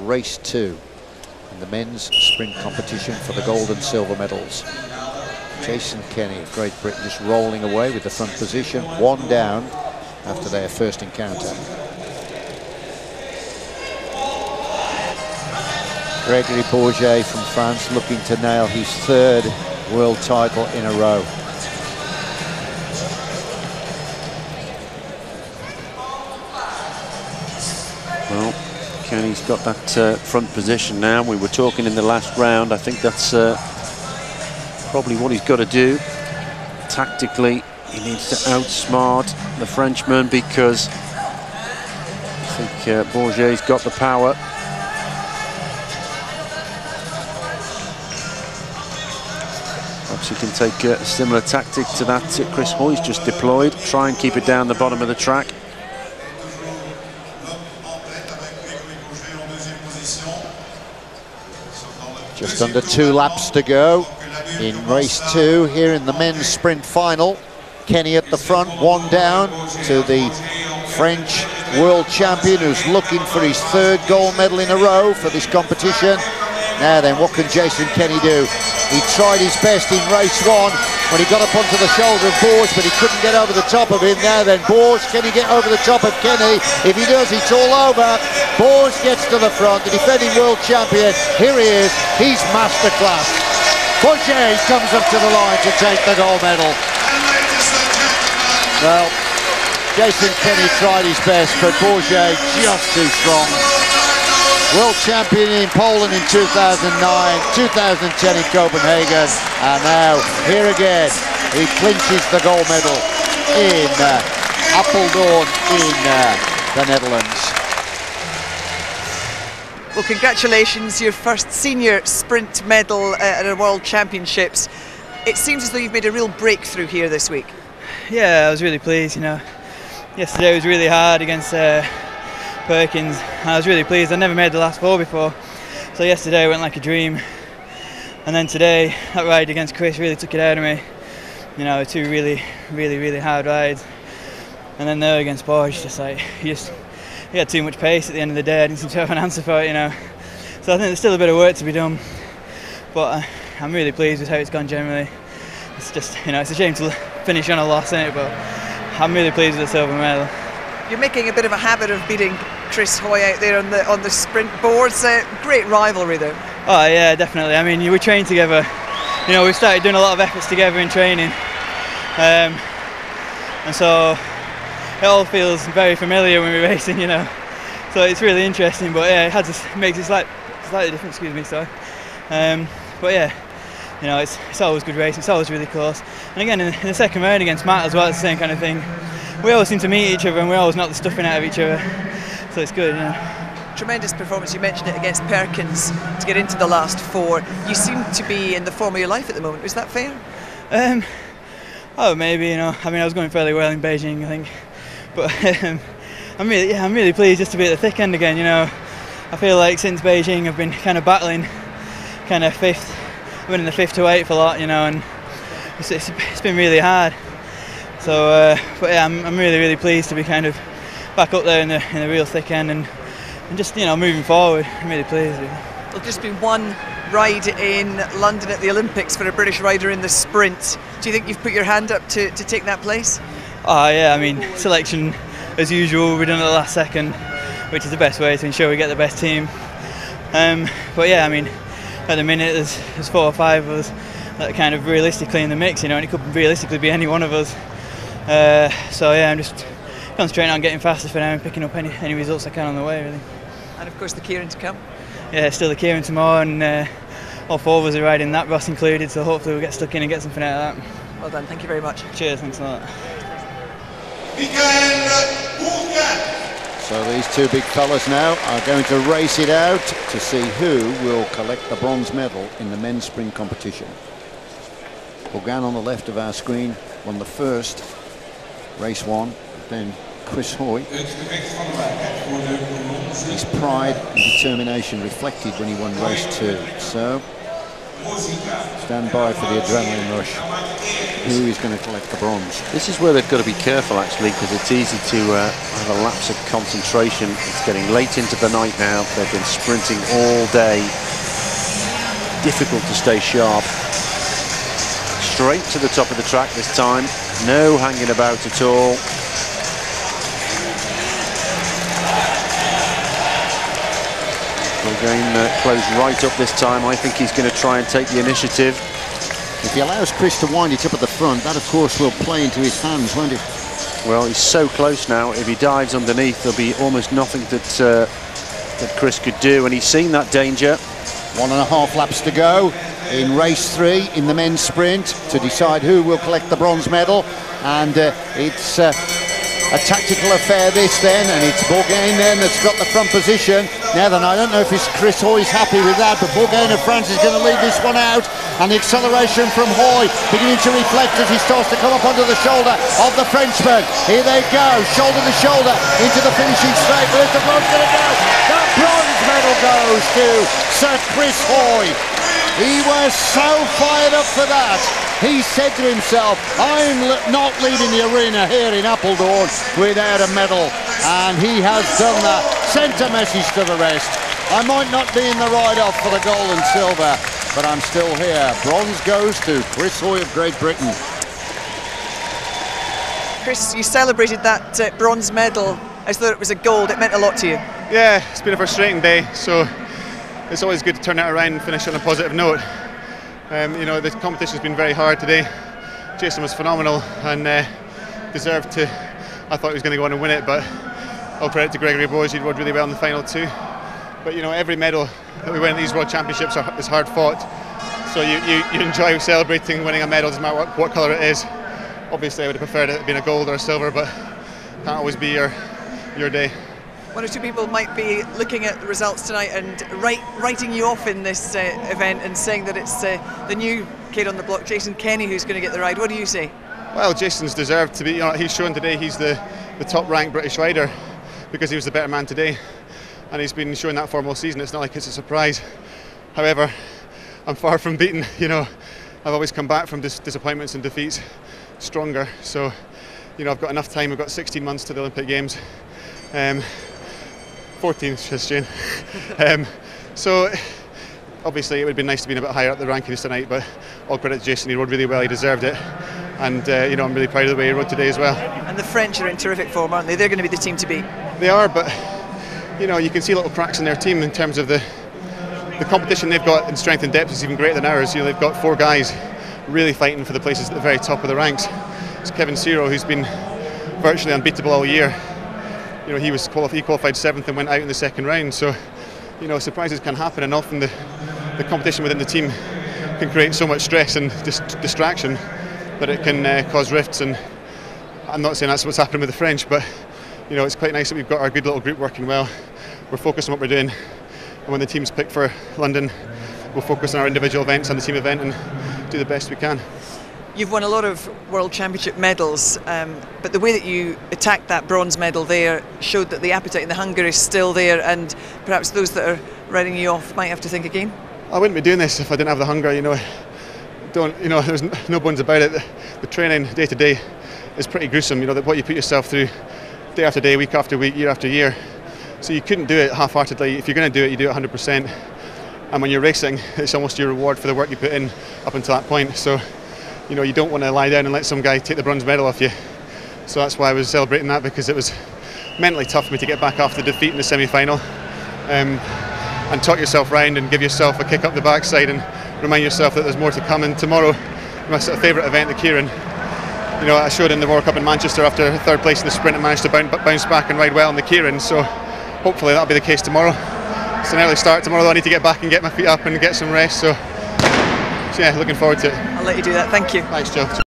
race 2 in the men's sprint competition for the gold and silver medals. Jason Kenny of Great Britain just rolling away with the front position, 1 down after their first encounter. Gregory Bauge from France looking to nail his 3rd world title in a row. Well, Kenny's got that front position now. We were talking in the last round. I think that's probably what he's got to do. Tactically, he needs to outsmart the Frenchman because I think Bauge's got the power. Perhaps he can take a similar tactic to that Chris Hoy's just deployed. Try and keep it down the bottom of the track. Just under 2 laps to go in race 2 here in the men's sprint final. Kenny at the front, 1 down to the French world champion who's looking for his 3rd gold medal in a row for this competition. Now then, what can Jason Kenny do? He tried his best in race 1 when he got up onto the shoulder of Bauge, but he couldn't get over the top of him. Now then, Bauge, can he get over the top of Kenny? If he does, it's all over. Bauge gets to the front, the defending world champion. Here he is, he's masterclass. Bauge comes up to the line to take the gold medal. Well, Jason Kenny tried his best, but Bauge just too strong. World champion in Poland in 2009, 2010 in Copenhagen, and now here again he clinches the gold medal in Apeldoorn in the Netherlands. Well, congratulations, your first senior sprint medal at a World Championships. It seems as though you've made a real breakthrough here this week. Yeah, I was really pleased, you know. Yesterday was really hard against Perkins. I was really pleased. I never made the last 4 before, so yesterday went like a dream. And then today, that ride against Chris really took it out of me. You know, 2 really hard rides. And then there against Bauge, just like he had too much pace at the end of the day. I didn't seem to have an answer for it, you know. So I think there's still a bit of work to be done, but I'm really pleased with how it's gone generally. It's just, you know, it's a shame to finish on a loss in it, but I'm really pleased with the silver medal. You're making a bit of a habit of beating Chris Hoy out there on the sprint boards. Great rivalry though. Oh yeah, definitely. I mean, we train together. You know, we started doing a lot of efforts together in training, and so it all feels very familiar when we're racing. You know, so it's really interesting. But yeah, it makes it slightly different. Excuse me, sorry. But yeah, you know, it's always good racing. It's always really close. And again, in the second round against Matt as well, it's the same kind of thing. We always seem to meet each other and we always knock the stuffing out of each other, so it's good, you know. Tremendous performance, you mentioned it against Perkins to get into the last 4. You seem to be in the form of your life at the moment, is that fair? Oh, maybe, you know. I mean, I was going fairly well in Beijing, I think, but I'm really pleased just to be at the thick end again, you know. I feel like since Beijing I've been kind of battling kind of 5th, I've been in the 5th to 8th a lot, you know, and it's been really hard. So, but yeah, I'm really pleased to be kind of back up there in the real thick end and just, you know, moving forward. I'm really pleased. There'll just be 1 ride in London at the Olympics for a British rider in the sprint. Do you think you've put your hand up to take that place? Oh yeah, I mean, selection as usual. We're done at the last second, which is the best way to ensure we get the best team. But yeah, I mean, at the minute there's 4 or 5 of us that are kind of realistically in the mix, you know, and it could realistically be any one of us. So yeah, I'm just concentrating on getting faster for now and picking up any results I can on the way, really. And of course the Kieran to come. Yeah, still the Kieran tomorrow, and all 4 of us are riding that, Ross included, so hopefully we'll get stuck in and get something out of that. Well done, thank you very much. Cheers, thanks a lot. So these 2 big fellas now are going to race it out to see who will collect the bronze medal in the men's sprint competition. Bauge on the left of our screen won the first race 1, then Chris Hoy. His pride and determination reflected when he won race 2. So Stand by for the adrenaline rush. Who is going to collect the bronze? This is where they've got to be careful, actually, because it's easy to have a lapse of concentration. It's getting late into the night now. They've been sprinting all day. Difficult to stay sharp. Straight to the top of the track this time. No hanging about at all. Again, closed right up this time. I think he's going to try and take the initiative. If he allows Chris to wind it up at the front, that of course will play into his hands, won't it? Well, he's so close now. If he dives underneath, there'll be almost nothing that Chris could do, and he's seen that danger. 1.5 laps to go in race 3 in the men's sprint to decide who will collect the bronze medal, and it's a tactical affair this then, and it's Bourgain then that's got the front position. Now then, I don't know if it's Chris Hoy's happy with that, but Bourgain of France is going to lead this one out, and the acceleration from Hoy beginning to reflect as he starts to come up onto the shoulder of the Frenchman. Here they go, shoulder to shoulder into the finishing straight. Where's the bronze going to go? The bronze medal goes to Sir Chris Hoy. He was so fired up for that. He said to himself, I'm not leaving the arena here in Apeldoorn without a medal. And he has done that. Sent a message to the rest. I might not be in the ride-off for the gold and silver, but I'm still here. Bronze goes to Chris Hoy of Great Britain. Chris, you celebrated that bronze medal as though it was a gold. It meant a lot to you. Yeah, it's been a frustrating day, so it's always good to turn it around and finish on a positive note. You know, the competition's been very hard today. Jason was phenomenal and deserved to. I thought he was going to go on and win it, but all credit to Gregory Bauge. He rode really well in the final too. But you know, every medal that we win at these World Championships is hard fought. So you enjoy celebrating winning a medal, doesn't matter what colour it is. Obviously, I would have preferred it being a gold or a silver, but can't always be your day. One or two people might be looking at the results tonight and writing you off in this event and saying that it's the new kid on the block, Jason Kenny, who's going to get the ride. What do you say? Well, Jason's deserved to be. You know, he's shown today he's the top-ranked British rider because he was the better man today, and he's been showing that form all season. It's not like it's a surprise. However, I'm far from beaten. You know, I've always come back from disappointments and defeats stronger. So, you know, I've got enough time. I've got 16 months to the Olympic Games. 14, says Jane. So obviously it would be nice to be a bit higher up the rankings tonight, but all credit to Jason. He rode really well, he deserved it, and you know, I'm really proud of the way he rode today as well. And the French are in terrific form, aren't they? They're going to be the team to beat. They are, but you know, you can see little cracks in their team in terms of the competition they've got in strength and depth is even greater than ours. You know, they've got 4 guys really fighting for the places at the very top of the ranks. It's Kevin Ciro, who's been virtually unbeatable all year. You know, he qualified 7th and went out in the second round. So, you know, surprises can happen, and often the competition within the team can create so much stress and distraction that it can cause rifts. And I'm not saying that's what's happening with the French, but you know, it's quite nice that we've got our good little group working well. We're focused on what we're doing, and when the team's picked for London, we'll focus on our individual events and the team event and do the best we can. You've won a lot of World Championship medals, but the way that you attacked that bronze medal there showed that the appetite and the hunger is still there, and perhaps those that are writing you off might have to think again. I wouldn't be doing this if I didn't have the hunger. You know, there's no bones about it. The training day to day is pretty gruesome. You know, what you put yourself through day after day, week after week, year after year. So you couldn't do it half-heartedly. If you're going to do it, you do it 100%. And when you're racing, it's almost your reward for the work you put in up until that point. So, you know, you don't want to lie down and let some guy take the bronze medal off you. So that's why I was celebrating that, because it was mentally tough for me to get back after the defeat in the semi-final, and talk yourself round and give yourself a kick up the backside and remind yourself that there's more to come. And tomorrow, my sort of favourite event, the Keirin. You know, I showed in the World Cup in Manchester after 3rd place in the sprint and managed to bounce back and ride well in the Keirin. So hopefully that'll be the case tomorrow. It's an early start tomorrow, though. I need to get back and get my feet up and get some rest. So yeah, looking forward to it. I'll let you do that. Thank you. Thanks, Joe.